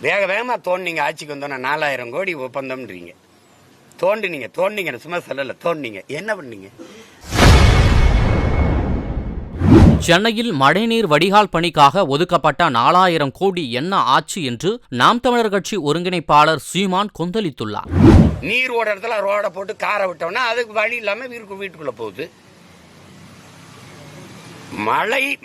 வேக வேகமாக தோண்டிங்க ஆட்சிக்கு வந்தோன்னா 4000 கோடி ஒப்பந்தம்ன்றீங்க. தோண்டினீங்க சும்மா சொல்லலை, தோண்டினீங்க. என்ன பண்ணீங்க? சென்னையில் மழைநீர் வடிகால் பணிக்காக ஒதுக்கப்பட்ட 4000 கோடி என்ன ஆச்சு என்று நாம் தமிழர் கட்சி ஒருங்கிணைப்பாளர் சீமான் கொந்தளித்துள்ளார். நீர் ஓட இடத்துல ரோட போட்டு காரை விட்டோம்னா அதுக்கு வழி இல்லாமல் வீட்டுக்குள்ளே போகுது.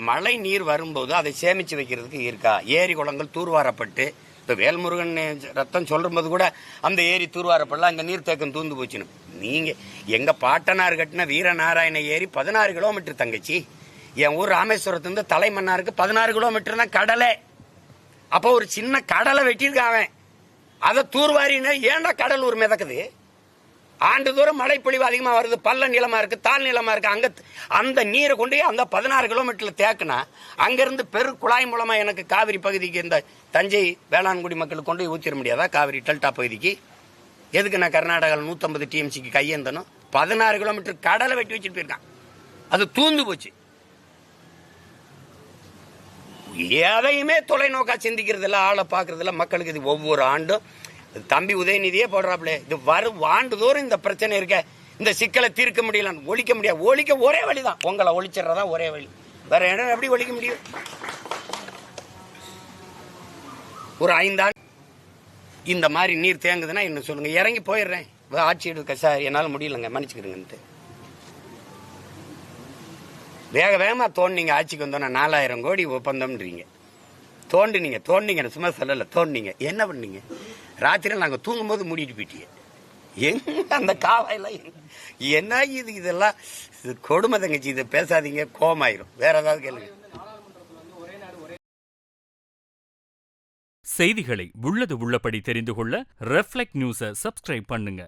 மழை நீர் வரும்போது அதை சேமித்து வைக்கிறதுக்கு இருக்கா? ஏரி குளங்கள் தூர்வாரப்பட்டு, இப்போ வேல்முருகன் ரத்தம் சொல்லும்போது கூட அந்த ஏரி தூர்வாரப்படலாம், அங்கே நீர்த்தேக்கம் தூந்து போச்சுன்னு. நீங்கள் எங்கள் பாட்டனார் கட்டின வீரநாராயண ஏரி 16 கிலோமீட்டர் தங்கச்சி. என் ஊர் ராமேஸ்வரத்துலேருந்து தலைமன்னாருக்கு 16 கிலோமீட்டர் தான் கடலை. அப்போ ஒரு சின்ன கடலை வெட்டியிருக்கான். அதை தூர்வாரின்னு ஏன்டா கடலூர் மிதக்குது? ஆண்டுதோறும் மழை பொழிவு அதிகமாக வருது, பல்ல நிலமா இருக்கு, தாழ் நிலமா இருக்கு. அங்கே அந்த நீரை கொண்டு அந்த 16 கிலோமீட்டர்ல தேக்குனா அங்கிருந்து பெரு குழாய் மூலமா எனக்கு காவிரி பகுதிக்கு இந்த தஞ்சை வேளாண்குடி மக்களுக்கு கொண்டு போய் ஊற்றிட முடியாதா? காவிரி டெல்டா பகுதிக்கு எதுக்கு நான் கர்நாடகாவில் 150 டிஎம்சிக்கு கையேந்தனும்? 16 கிலோமீட்டர் கடலை வெட்டி வச்சுட்டு போயிருக்கான். அது தூந்து போச்சு. எதையுமே தொலைநோக்கா சிந்திக்கிறது இல்லை, ஆளை பார்க்கறது இல்லை. மக்களுக்கு இது ஒவ்வொரு ஆண்டும் தம்பி உதயநிதியே போடுறாப்ல, இது வரும் ஆண்டுதோறும் இந்த பிரச்சனை இருக்க, இந்த சிக்கலை தீர்க்க முடியல, ஒழிக்க முடியாது. ஒழிக்க ஒரே வழிதான், உங்களை ஒழிச்சிடறதா ஒரே வழி. வேற இடம் எப்படி ஒழிக்க முடியும்? ஒரு 5 ஆண்டு இந்த மாதிரி நீர் தேங்குதுன்னா என்ன சொல்லுங்க? இறங்கி போயிடுறேன், ஆட்சி எடுக்க சார், என்னால் முடியலங்க, மன்னிச்சுக்கிறேங்கன்ட்டு. வேக வேகமாக தோண்டினீங்க ஆட்சிக்கு வந்தோன்னா 4000 கோடி ஒப்பந்தம்ன்றீங்க. தோண்டினீங்க சும்மா சொல்லலை, தோண்டினீங்க. என்ன பண்ணீங்க? ராத்திரியில் நாங்கள் தூங்கும்போது மூடிட்டு போயிட்டீங்க. எங்க அந்த காவாயெல்லாம் என்ன இது? இதெல்லாம் இது கொடுமை தங்கச்சி. இதை பேசாதீங்க, கோமாயிரும். வேற ஏதாவது கேளுங்க. செய்திகளை உள்ளது உள்ளபடி தெரிந்து கொள்ள ரெஃப்ளெக்ட் நியூஸை சப்ஸ்கிரைப் பண்ணுங்க.